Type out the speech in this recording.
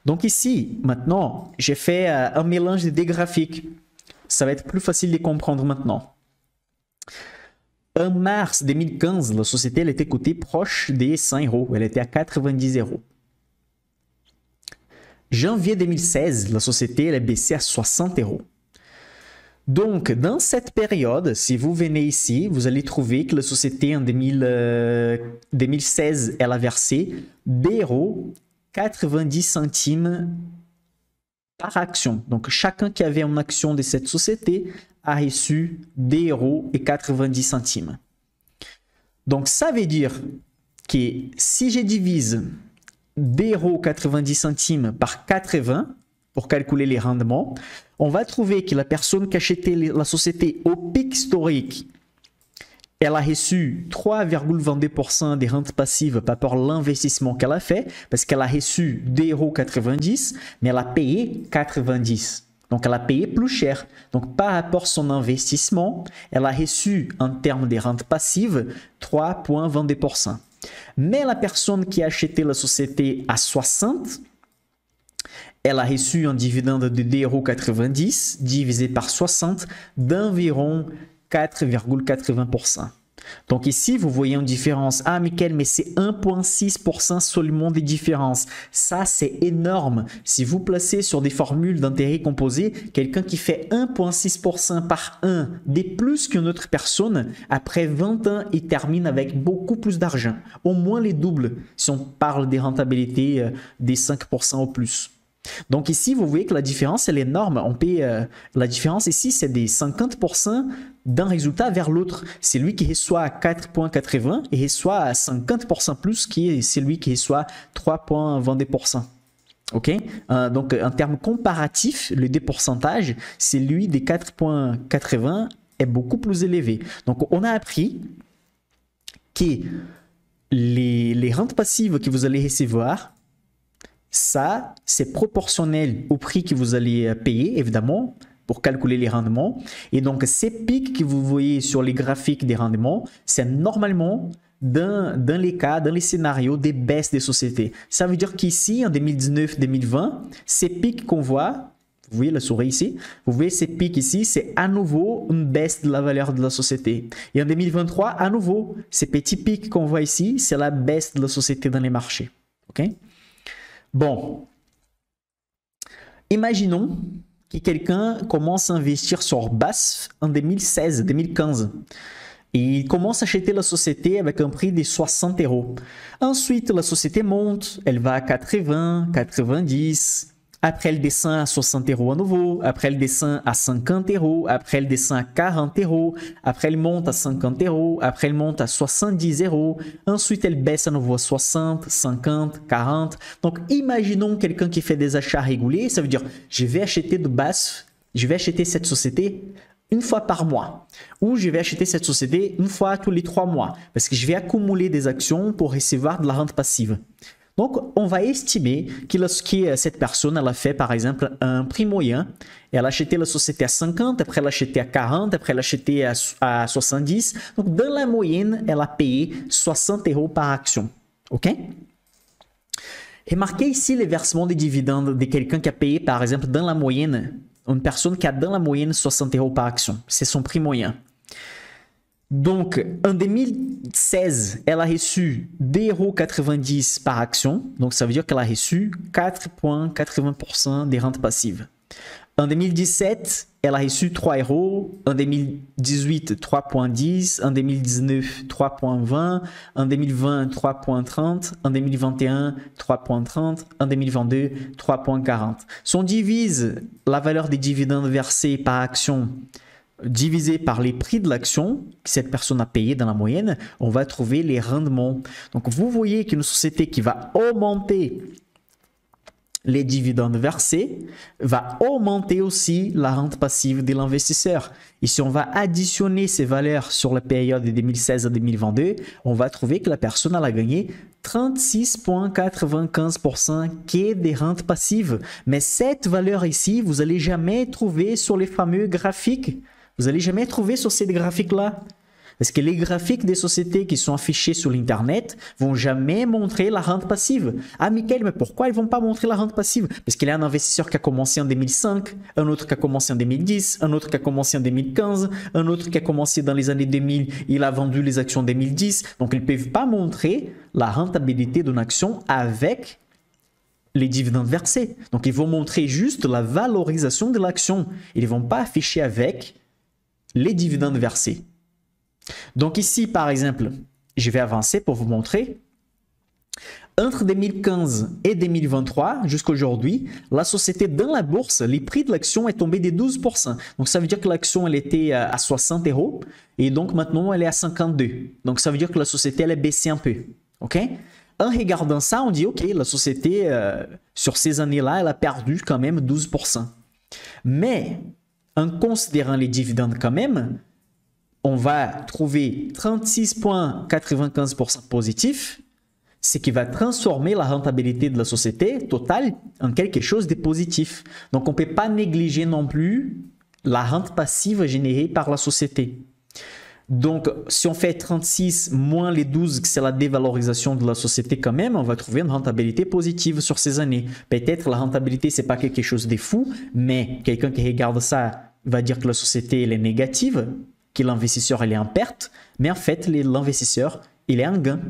Donc ici, maintenant, j'ai fait un mélange des deux graphiques. Ça va être plus facile de comprendre maintenant. En mars 2015, la société elle était cotée proche des 100 euros. Elle était à 90 euros. Janvier 2016, la société elle est baissée à 60 euros. Donc, dans cette période, si vous venez ici, vous allez trouver que la société en 2016, elle a versé 2,90 € par action. Donc, chacun qui avait une action de cette société a reçu 2,90 €. Donc, ça veut dire que si je divise 2,90 € par 80 pour calculer les rendements, on va trouver que la personne qui a acheté la société au pic historique, elle a reçu 3,22% des rentes passives par rapport à l'investissement qu'elle a fait, parce qu'elle a reçu 2,90 €, mais elle a payé 90. Donc, elle a payé plus cher. Donc, par rapport à son investissement, elle a reçu, en termes de rentes passives, 3,22%. Mais la personne qui a acheté la société à 60, elle a reçu un dividende de 2,90 € divisé par 60 d'environ 4,80%. Donc ici, vous voyez une différence. Ah, Michael, mais c'est 1,6% seulement de différence. Ça, c'est énorme. Si vous placez sur des formules d'intérêt composé, quelqu'un qui fait 1,6% par 1 de plus qu'une autre personne, après 20 ans, il termine avec beaucoup plus d'argent. Au moins les doubles, si on parle des rentabilités des 5% au plus. Donc ici, vous voyez que la différence, elle est énorme. On paye, la différence ici, c'est des 50% d'un résultat vers l'autre. C'est lui qui reçoit à 4,80 et reçoit à 50% plus, qui est celui qui reçoit 3,22%. OK? Donc, en termes comparatifs, le pourcentage, c'est lui des 4,80 est beaucoup plus élevé. Donc, on a appris que les rentes passives que vous allez recevoir, ça, c'est proportionnel au prix que vous allez payer, évidemment, pour calculer les rendements. Et donc, ces pics que vous voyez sur les graphiques des rendements, c'est normalement dans les cas, dans les scénarios des baisses des sociétés. Ça veut dire qu'ici, en 2019-2020, ces pics qu'on voit, vous voyez la souris ici, vous voyez ces pics ici, c'est à nouveau une baisse de la valeur de la société. Et en 2023, à nouveau, ces petits pics qu'on voit ici, c'est la baisse de la société dans les marchés. OK? Bon, imaginons que quelqu'un commence à investir sur BASF en 2016-2015. Et il commence à acheter la société avec un prix de 60 €. Ensuite, la société monte, elle va à 80, 90. Après, elle descend à 60 € à nouveau. Après, elle descend à 50 €. Après, elle descend à 40 €. Après, elle monte à 50 €. Après, elle monte à 70 €. Ensuite, elle baisse à nouveau à 60, 50, 40. Donc, imaginons quelqu'un qui fait des achats réguliers. Ça veut dire, je vais acheter de BASF, je vais acheter cette société une fois par mois. Ou je vais acheter cette société une fois tous les 3 mois. Parce que je vais accumuler des actions pour recevoir de la rente passive. Donc, on va estimer que cette personne, elle a fait, par exemple, un prix moyen. Elle a acheté la société à 50, après elle a acheté à 40, après elle a acheté à 70. Donc, dans la moyenne, elle a payé 60 € par action. OK? Remarquez ici les versements des dividendes de quelqu'un qui a payé, par exemple, dans la moyenne, une personne qui a dans la moyenne 60 € par action. C'est son prix moyen. Donc, en 2016, elle a reçu 2,90 € par action. Donc, ça veut dire qu'elle a reçu 4,80% des rentes passives. En 2017, elle a reçu 3 €. En 2018, 3,10 €. En 2019, 3,20 €. En 2020, 3,30 €. En 2021, 3,30 €. En 2022, 3,40 €. Si on divise la valeur des dividendes versés par action divisé par les prix de l'action que cette personne a payé dans la moyenne, on va trouver les rendements. Donc, vous voyez qu'une société qui va augmenter les dividendes versés va augmenter aussi la rente passive de l'investisseur. Et si on va additionner ces valeurs sur la période de 2016 à 2022, on va trouver que la personne a gagné 36,95% qui est des rentes passives. Mais cette valeur ici, vous n'allez jamais trouver sur les fameux graphiques. Vous n'allez jamais trouver sur ces graphiques-là. Parce que les graphiques des sociétés qui sont affichés sur l'Internet vont jamais montrer la rente passive. Ah, Michael, mais pourquoi ils vont pas montrer la rente passive? Parce qu'il y a un investisseur qui a commencé en 2005, un autre qui a commencé en 2010, un autre qui a commencé en 2015, un autre qui a commencé dans les années 2000, il a vendu les actions en 2010. Donc, ils ne peuvent pas montrer la rentabilité d'une action avec les dividendes versés. Donc, ils vont montrer juste la valorisation de l'action. Ils ne vont pas afficher avec les dividendes versés. Donc ici, par exemple, je vais avancer pour vous montrer. Entre 2015 et 2023, jusqu'à aujourd'hui, la société dans la bourse, les prix de l'action est tombé de 12%. Donc ça veut dire que l'action elle était à 60 € et donc maintenant elle est à 52. Donc ça veut dire que la société elle est baissée un peu. OK? En regardant ça, on dit, OK, la société, sur ces années-là, elle a perdu quand même 12%. Mais, en considérant les dividendes quand même, on va trouver 36,95% positif, ce qui va transformer la rentabilité de la société totale en quelque chose de positif. Donc, on ne peut pas négliger non plus la rente passive générée par la société. Donc, si on fait 36 moins les 12, que c'est la dévalorisation de la société quand même, on va trouver une rentabilité positive sur ces années. Peut-être la rentabilité, ce n'est pas quelque chose de fou, mais quelqu'un qui regarde ça va dire que la société elle est négative, que l'investisseur il est en perte, mais en fait, l'investisseur il est en gain.